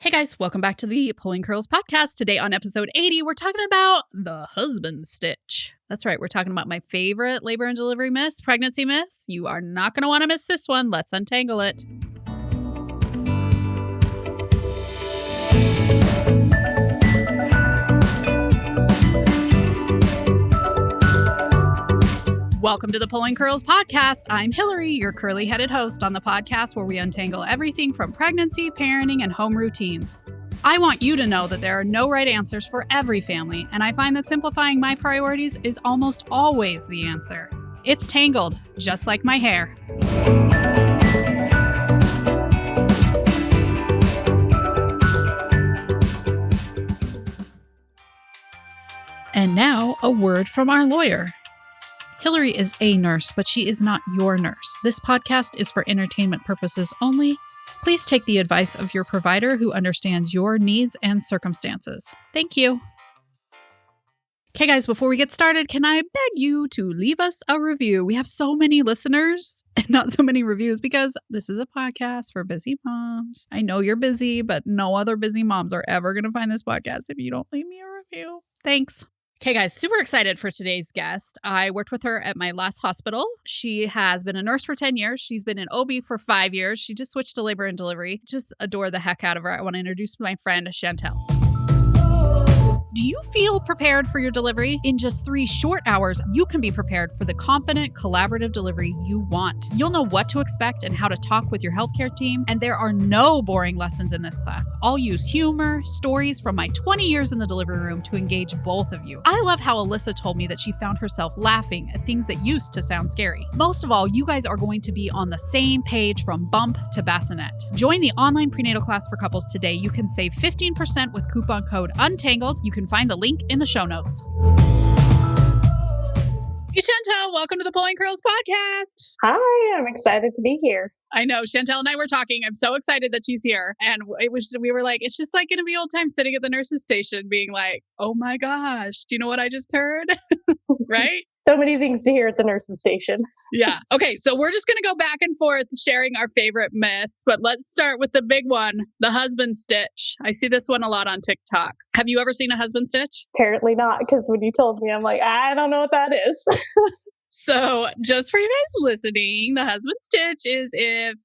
Hey guys, welcome back to the Pulling Curls podcast. Today on episode 80, we're talking about the husband stitch. That's right, we're talking about my favorite labor and delivery myths, pregnancy myths. You are not going to want to miss this one. Let's untangle it. Welcome to the Pulling Curls podcast. I'm Hillary, your curly-headed host on the podcast where we untangle everything from pregnancy, parenting, and home routines. I want you to know that there are no right answers for every family, and I find that simplifying my priorities is almost always the answer. It's tangled, just like my hair. And now, a word from our lawyer. Hillary is a nurse, but she is not your nurse. This podcast is for entertainment purposes only. Please take the advice of your provider who understands your needs and circumstances. Thank you. Okay, guys, before we get started, can I beg you to leave us a review? We have so many listeners and not so many reviews because this is a podcast for busy moms. I know you're busy, but no other busy moms are ever going to find this podcast if you don't leave me a review. Thanks. Okay, guys, super excited for today's guest. I worked with her at my last hospital. She has been a nurse for 10 years. She's been an OB for 5 years. She just switched to labor and delivery. Just adore the heck out of her. I want to introduce my friend, Chantel. Do you feel prepared for your delivery? In just 3 short hours, you can be prepared for the confident, collaborative delivery you want. You'll know what to expect and how to talk with your healthcare team, and there are no boring lessons in this class. I'll use humor, stories from my 20 years in the delivery room to engage both of you. I love how Alyssa told me that she found herself laughing at things that used to sound scary. Most of all, you guys are going to be on the same page from bump to bassinet. Join the online prenatal class for couples today. You can save 15% with coupon code UNTANGLED. You can find the link in the show notes. Hey, Chantel, welcome to the Pulling Curls podcast. Hi, I'm excited to be here. I know, Chantel and I were talking. I'm so excited that she's here. And we were like, it's just like going to be old time sitting at the nurse's station being like, oh my gosh, do you know what I just heard? Right? So many things to hear at the nurse's station. Yeah. Okay. So we're just going to go back and forth sharing our favorite myths, but let's start with the big one, the husband stitch. I see this one a lot on TikTok. Have you ever seen a husband stitch? Apparently not, because when you told me, I'm like, I don't know what that is. So just for you guys listening, the husband stitch is if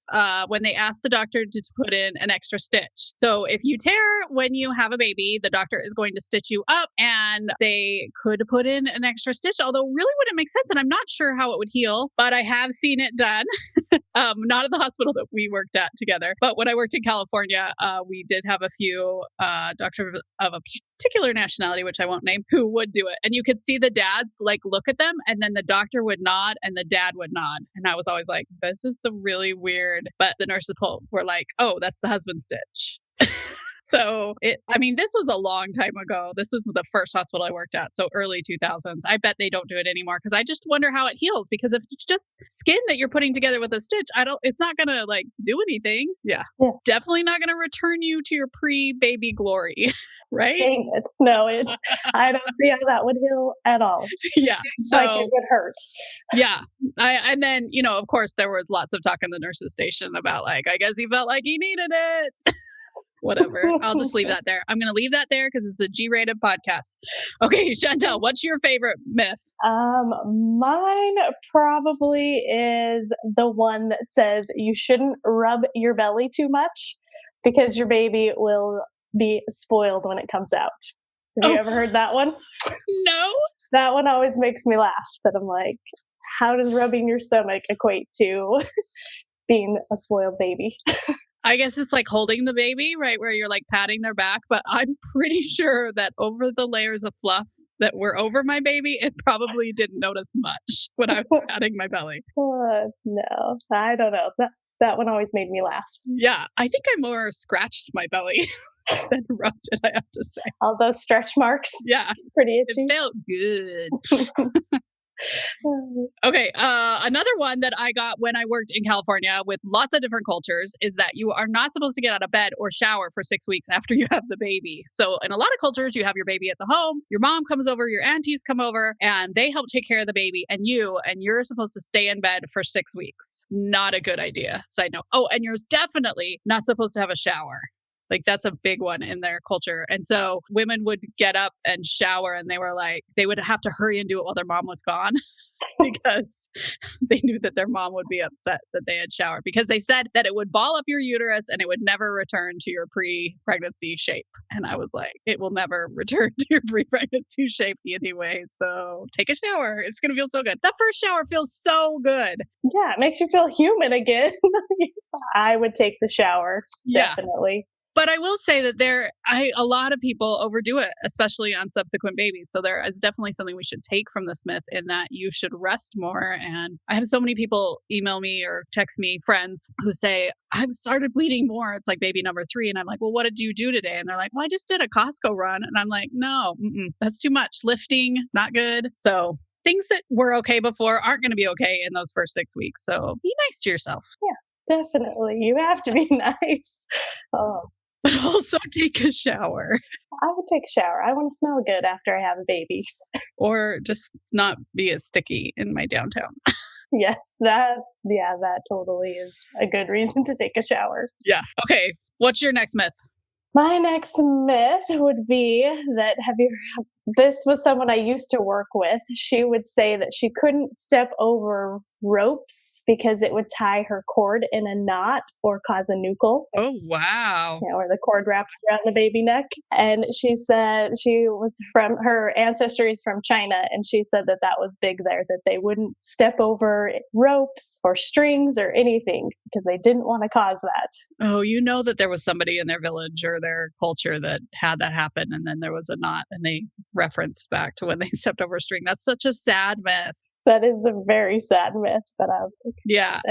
when they ask the doctor to put in an extra stitch. So if you tear when you have a baby, the doctor is going to stitch you up and they could put in an extra stitch, although really wouldn't make sense. And I'm not sure how it would heal, but I have seen it done. Not at the hospital that we worked at together, but when I worked in California, we did have a few doctors of a particular nationality, which I won't name, who would do it. And you could see the dads like look at them and then the doctor would nod and the dad would nod. And I was always like, this is some really weird. But the nurses were like, oh, that's the husband stitch. So this was a long time ago. This was the first hospital I worked at. So early 2000s. I bet they don't do it anymore because I just wonder how it heals, because if it's just skin that you're putting together with a stitch, it's not going to like do anything. Yeah. Definitely not going to return you to your pre-baby glory. Right? Dang it. No, I don't see how that would heal at all. Yeah. So like it would hurt. Yeah. And then, of course, there was lots of talk in the nurse's station about like, I guess he felt like he needed it. Whatever. I'll just leave that there. I'm going to leave that there because it's a G-rated podcast. Okay, Chantel, what's your favorite myth? Mine probably is the one that says you shouldn't rub your belly too much because your baby will be spoiled when it comes out. Have you ever heard that one? No. That one always makes me laugh, but I'm like, how does rubbing your stomach equate to being a spoiled baby? I guess it's like holding the baby, right? Where you're like patting their back. But I'm pretty sure that over the layers of fluff that were over my baby, it probably didn't notice much when I was patting my belly. No, I don't know. That one always made me laugh. Yeah, I think I more scratched my belly than rubbed it, I have to say. All those stretch marks. Yeah. Pretty itchy. It felt good. Okay. Another one that I got when I worked in California with lots of different cultures is that you are not supposed to get out of bed or shower for 6 weeks after you have the baby. So in a lot of cultures, you have your baby at the home, your mom comes over, your aunties come over, and they help take care of the baby and you're supposed to stay in bed for 6 weeks. Not a good idea. Side note. Oh, and you're definitely not supposed to have a shower. Like that's a big one in their culture. And so women would get up and shower and they were like, they would have to hurry and do it while their mom was gone because they knew that their mom would be upset that they had showered because they said that it would ball up your uterus and it would never return to your pre-pregnancy shape. And I was like, it will never return to your pre-pregnancy shape anyway. So take a shower. It's going to feel so good. That first shower feels so good. Yeah, it makes you feel human again. I would take the shower, definitely. But I will say that a lot of people overdo it, especially on subsequent babies. So there is definitely something we should take from this myth in that you should rest more. And I have so many people email me or text me, friends who say, I've started bleeding more. It's like baby number 3. And I'm like, well, what did you do today? And they're like, well, I just did a Costco run. And I'm like, no, that's too much. Lifting, not good. So things that were okay before aren't going to be okay in those first 6 weeks. So be nice to yourself. Yeah, definitely. You have to be nice. Oh. But also take a shower. I would take a shower. I want to smell good after I have a baby. Or just not be as sticky in my downtown. Yes, that totally is a good reason to take a shower. Yeah. Okay. What's your next myth? My next myth would be that this was someone I used to work with. She would say that she couldn't step over ropes because it would tie her cord in a knot or cause a nuchal. Oh, wow. Where the cord wraps around the baby neck. And she said her ancestry is from China. And she said that was big there, that they wouldn't step over ropes or strings or anything because they didn't want to cause that. Oh, you know that there was somebody in their village or their culture that had that happen. And then there was a knot and they referenced back to when they stepped over a string. That's such a sad myth. That is a very sad myth, but I was like, yeah.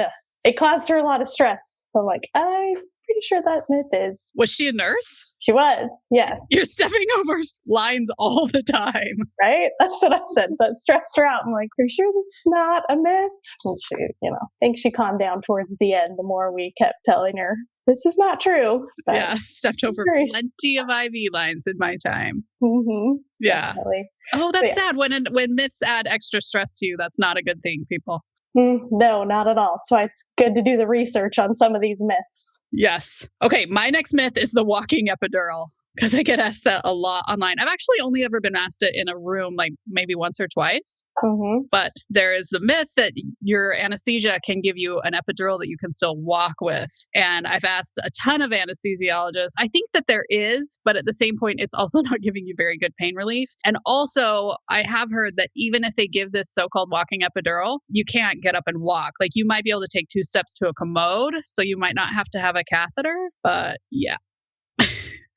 It caused her a lot of stress. So I'm like, I'm pretty sure that myth is. Was she a nurse? She was, yeah. You're stepping over lines all the time. Right? That's what I said. So it stressed her out. I'm like, are you sure this is not a myth? And she, I think she calmed down towards the end the more we kept telling her, this is not true. But yeah, stepped over plenty of IV lines in my time. Mm-hmm. Yeah. Definitely. Oh, that's sad. When myths add extra stress to you, that's not a good thing, people. No, not at all. That's why it's good to do the research on some of these myths. Yes. Okay, my next myth is the walking epidural. Because I get asked that a lot online. I've actually only ever been asked it in a room, like maybe once or twice. Mm-hmm. But there is the myth that your anesthesia can give you an epidural that you can still walk with. And I've asked a ton of anesthesiologists. I think that there is, but at the same point, it's also not giving you very good pain relief. And also, I have heard that even if they give this so-called walking epidural, you can't get up and walk. Like you might be able to take 2 steps to a commode, so you might not have to have a catheter. But yeah.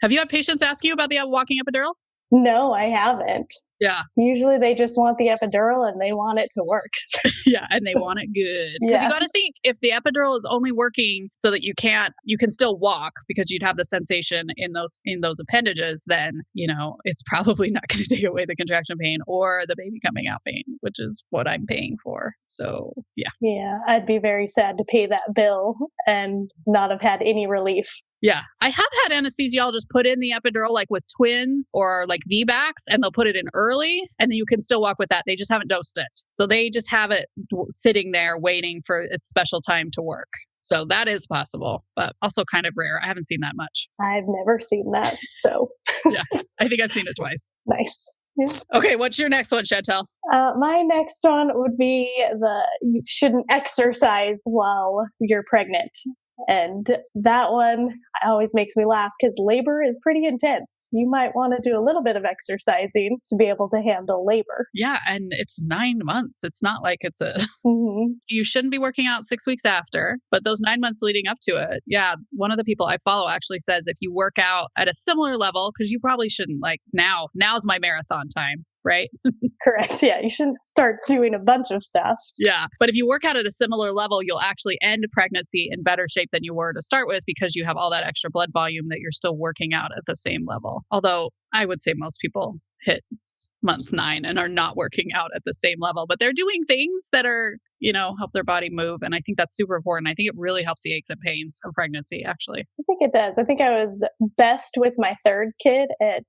Have you had patients ask you about the walking epidural? No, I haven't. Yeah. Usually they just want the epidural and they want it to work. Yeah, and they want it good. Because you got to think, if the epidural is only working so that you can still walk because you'd have the sensation in those appendages, then, it's probably not going to take away the contraction pain or the baby coming out pain, which is what I'm paying for. So, yeah. Yeah, I'd be very sad to pay that bill and not have had any relief. Yeah. I have had anesthesiologists put in the epidural like with twins or like VBACs, and they'll put it in early and then you can still walk with that. They just haven't dosed it. So they just have it sitting there waiting for its special time to work. So that is possible, but also kind of rare. I haven't seen that much. I've never seen that. So yeah, I think I've seen it twice. Nice. Yeah. Okay, what's your next one, Chantel? My next one would be you shouldn't exercise while you're pregnant. And that one always makes me laugh because labor is pretty intense. You might want to do a little bit of exercising to be able to handle labor. Yeah, and it's 9 months. It's not like it's Mm-hmm. You shouldn't be working out 6 weeks after, but those 9 months leading up to it. Yeah, one of the people I follow actually says if you work out at a similar level, because you probably shouldn't, like now's my marathon time. Right? Correct. Yeah. You shouldn't start doing a bunch of stuff. Yeah. But if you work out at a similar level, you'll actually end pregnancy in better shape than you were to start with because you have all that extra blood volume that you're still working out at the same level. Although I would say most people hit month 9 and are not working out at the same level, but they're doing things that are, help their body move. And I think that's super important. I think it really helps the aches and pains of pregnancy, actually. I think it does. I think I was best with my 3rd kid at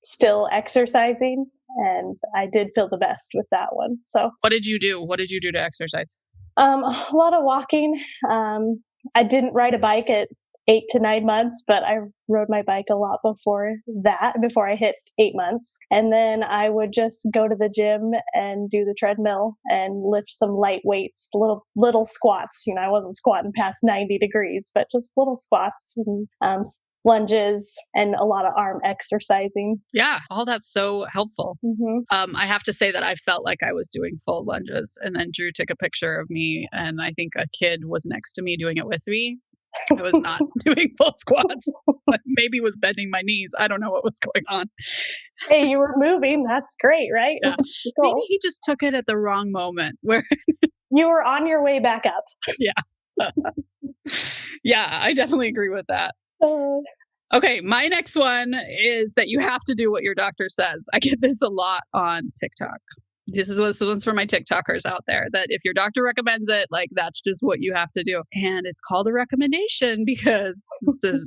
still exercising. And I did feel the best with that one. So what did you do? What did you do to exercise? A lot of walking. I didn't ride a bike at 8 to 9 months, but I rode my bike a lot before I hit 8 months. And then I would just go to the gym and do the treadmill and lift some light weights, little squats. I wasn't squatting past 90 degrees, but just little squats and lunges and a lot of arm exercising. Yeah, all that's so helpful. Mm-hmm. I have to say that I felt like I was doing full lunges, and then Drew took a picture of me, and I think a kid was next to me doing it with me. I was not doing full squats. Maybe was bending my knees. I don't know what was going on. Hey, you were moving. That's great, right? Yeah. Maybe he just took it at the wrong moment where you were on your way back up. Yeah. Yeah, I definitely agree with that. Okay, my next one is that you have to do what your doctor says. I get this a lot on TikTok. This one's for my TikTokers out there, that if your doctor recommends it, like that's just what you have to do. And it's called a recommendation because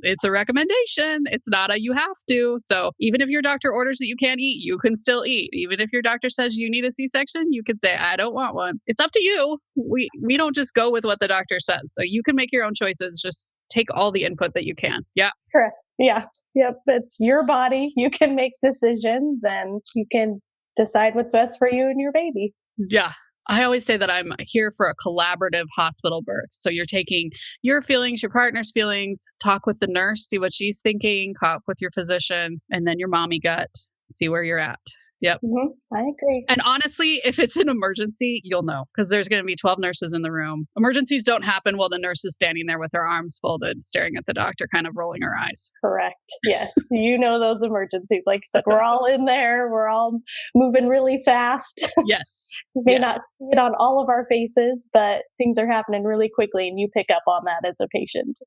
it's a recommendation. It's not a you have to. So even if your doctor orders that you can't eat, you can still eat. Even if your doctor says you need a C-section, you can say, I don't want one. It's up to you. We don't just go with what the doctor says. So you can make your own choices. Just take all the input that you can. Yeah. Correct. Yeah. Yep. It's your body. You can make decisions and you can decide what's best for you and your baby. Yeah. I always say that I'm here for a collaborative hospital birth. So you're taking your feelings, your partner's feelings, talk with the nurse, see what she's thinking, talk with your physician, and then your mommy gut, see where you're at. Yep. Mm-hmm. I agree. And honestly, if it's an emergency, you'll know because there's going to be 12 nurses in the room. Emergencies don't happen while the nurse is standing there with her arms folded, staring at the doctor, kind of rolling her eyes. Correct. Yes. Those emergencies. Like you said, we're all in there. We're all moving really fast. Yes. You may not see it on all of our faces, but things are happening really quickly and you pick up on that as a patient.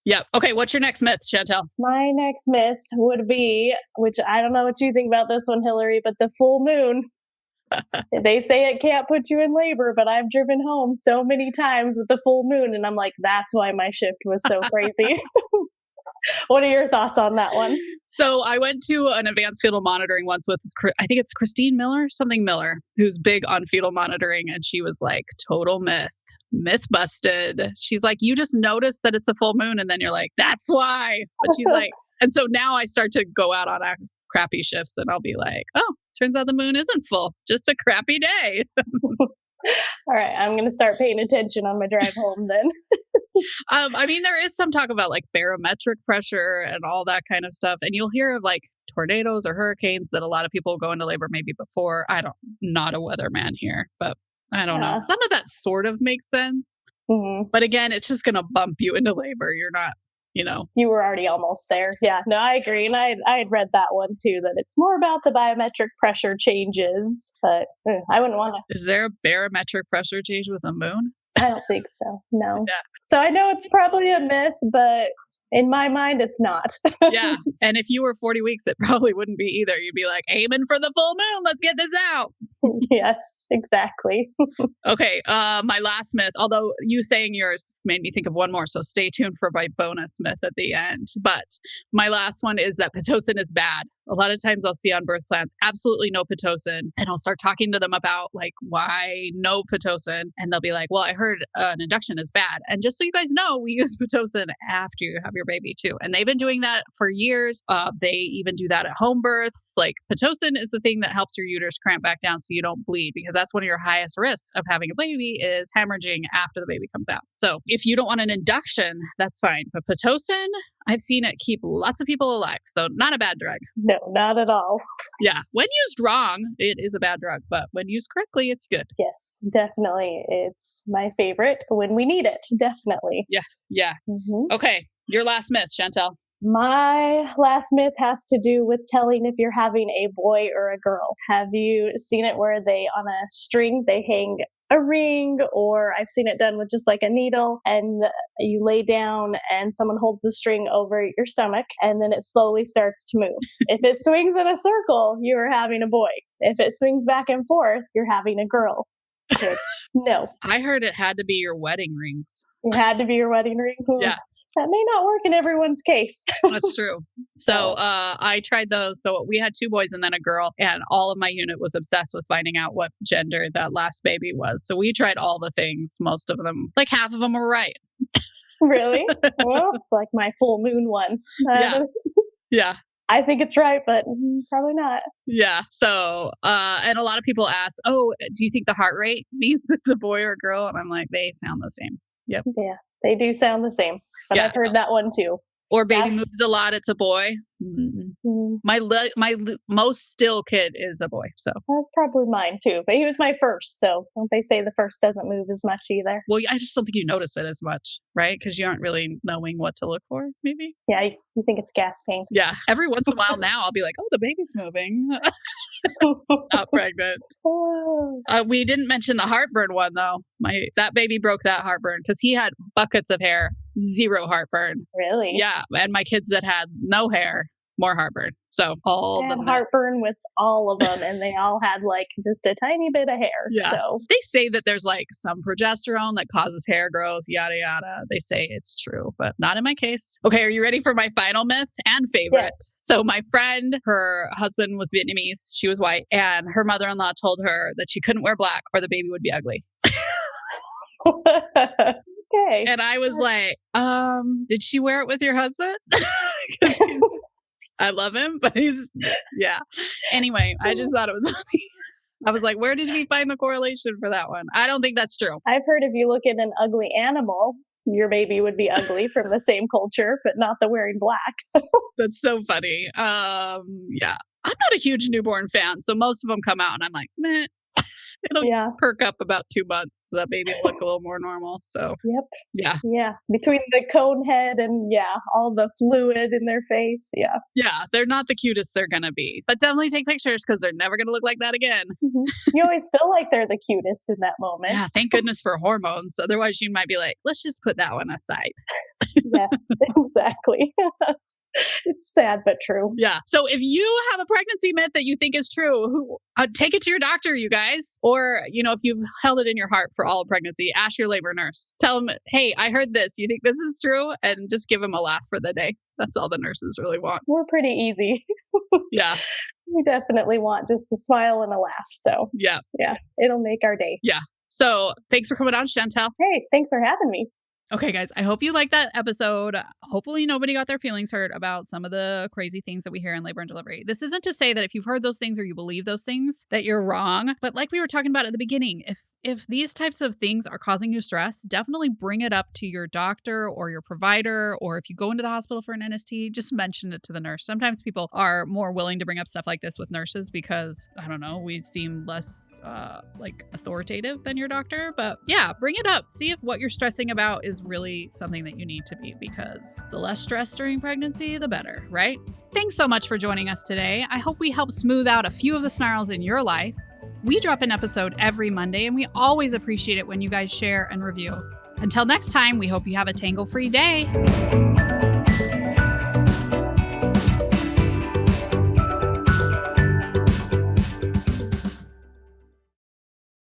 Yep. Okay. What's your next myth, Chantel? My next myth would be, which I don't know what you think about this one, Hillary, but the full moon. They say it can't put you in labor, but I've driven home so many times with the full moon, and I'm like, that's why my shift was so crazy. What are your thoughts on that one? So I went to an advanced fetal monitoring once with, I think it's Christine Miller, who's big on fetal monitoring. And she was like, total myth busted. She's like, you just notice that it's a full moon. And then you're like, that's why. But she's like, and so now I start to go out on crappy shifts and I'll be like, oh, turns out the moon isn't full, just a crappy day. All right. I'm going to start paying attention on my drive home then. I mean, there is some talk about like barometric pressure and all that kind of stuff. And you'll hear of like tornadoes or hurricanes that a lot of people go into labor maybe before. Not a weatherman here, but I don't know. Some of that sort of makes sense. Mm-hmm. But again, it's just going to bump you into labor. You're not, You were already almost there. Yeah, no, I agree. And I had read that one too, that it's more about the biometric pressure changes, but I wouldn't want to. Is there a barometric pressure change with a moon? I don't think so. No. Yeah. So I know it's probably a myth, but in my mind, it's not. Yeah. And if you were 40 weeks, it probably wouldn't be either. You'd be like, aiming for the full moon. Let's get this out. Yes, exactly. Okay. My last myth, although you saying yours made me think of one more. So stay tuned for my bonus myth at the end. But my last one is that Pitocin is bad. A lot of times I'll see on birth plans, absolutely no Pitocin. And I'll start talking to them about like, why no Pitocin? And they'll be like, well, I heard an induction is bad. And just so you guys know, we use Pitocin after you have your baby too. And they've been doing that for years. They even do that at home births. Like Pitocin is the thing that helps your uterus cramp back down so you don't bleed, because that's one of your highest risks of having a baby is hemorrhaging after the baby comes out. So if you don't want an induction, that's fine. But Pitocin, I've seen it keep lots of people alive. So not a bad drug. No, not at all. Yeah. When used wrong, it is a bad drug. But when used correctly, it's good. Yes, definitely. It's my favorite when we need it. Definitely. Yeah. Yeah. Mm-hmm. Okay. Your last myth, Chantel. My last myth has to do with telling if you're having a boy or a girl. Have you seen it where they, on a string, they hang a ring, or I've seen it done with just like a needle, and you lay down and someone holds the string over your stomach and then it slowly starts to move. If it swings in a circle, you are having a boy. If it swings back and forth, you're having a girl. No. I heard it had to be your wedding rings. It had to be your wedding ring. Yeah. That may not work in everyone's case. That's true. So I tried those. So we had 2 boys and then a girl, and all of my unit was obsessed with finding out what gender that last baby was. So we tried all the things. Most of them, like half of them were right. Really? Well, it's like my full moon one. Yeah. I think it's right, but probably not. Yeah. So, and a lot of people ask, oh, do you think the heart rate means it's a boy or a girl? And I'm like, they sound the same. Yep. Yeah, they do sound the same. But I've heard that one too. Or baby moves a lot, it's a boy. My most still kid is a boy. So that's probably mine too. But he was my first. So don't they say the first doesn't move as much either? Well, I just don't think you notice it as much, right? Because you aren't really knowing what to look for, maybe. Yeah, you think it's gas pain. Yeah. Every once in a while now, I'll be like, oh, the baby's moving. Not pregnant. We didn't mention the heartburn one, though. That baby broke that heartburn because he had buckets of hair, zero heartburn. Really? Yeah. And my kids that had no hair, more heartburn. So all I the had heartburn with all of them, and they all had like just a tiny bit of hair. Yeah. So they say that there's like some progesterone that causes hair growth, yada, yada. They say it's true, but not in my case. Okay. Are you ready for my final myth and favorite? Yes. So my friend, her husband was Vietnamese. She was white, and her mother-in-law told her that she couldn't wear black or the baby would be ugly. Okay. And I was like, did she wear it with your husband? I love him, but yeah. Anyway, I just thought it was funny. I was like, where did we find the correlation for that one? I don't think that's true. I've heard if you look at an ugly animal, your baby would be ugly from the same culture, but not the wearing black. That's so funny. Yeah. I'm not a huge newborn fan, so most of them come out and I'm like, meh. It'll perk up about 2 months. So that baby will look a little more normal. So, yep. Yeah. Yeah. Between the cone head and all the fluid in their face. Yeah. Yeah. They're not the cutest they're going to be, but definitely take pictures because they're never going to look like that again. Mm-hmm. You always feel like they're the cutest in that moment. Yeah. Thank goodness for hormones. Otherwise, you might be like, let's just put that one aside. Yeah, exactly. It's sad, but true. Yeah. So if you have a pregnancy myth that you think is true, take it to your doctor, you guys. Or, if you've held it in your heart for all of pregnancy, ask your labor nurse. Tell them, hey, I heard this. You think this is true? And just give them a laugh for the day. That's all the nurses really want. We're pretty easy. Yeah. We definitely want just a smile and a laugh. So yeah, it'll make our day. Yeah. So thanks for coming on, Chantel. Hey, thanks for having me. Okay, guys, I hope you liked that episode. Hopefully nobody got their feelings hurt about some of the crazy things that we hear in labor and delivery. This isn't to say that if you've heard those things or you believe those things, that you're wrong. But like we were talking about at the beginning, if these types of things are causing you stress, definitely bring it up to your doctor or your provider, or if you go into the hospital for an NST, just mention it to the nurse. Sometimes people are more willing to bring up stuff like this with nurses because, I don't know, we seem less authoritative than your doctor. But yeah, bring it up. See if what you're stressing about is really something that you need to be, because the less stress during pregnancy, the better, right? Thanks so much for joining us today. I hope we helped smooth out a few of the snarls in your life. We drop an episode every Monday, and we always appreciate it when you guys share and review. Until next time, we hope you have a tangle-free day.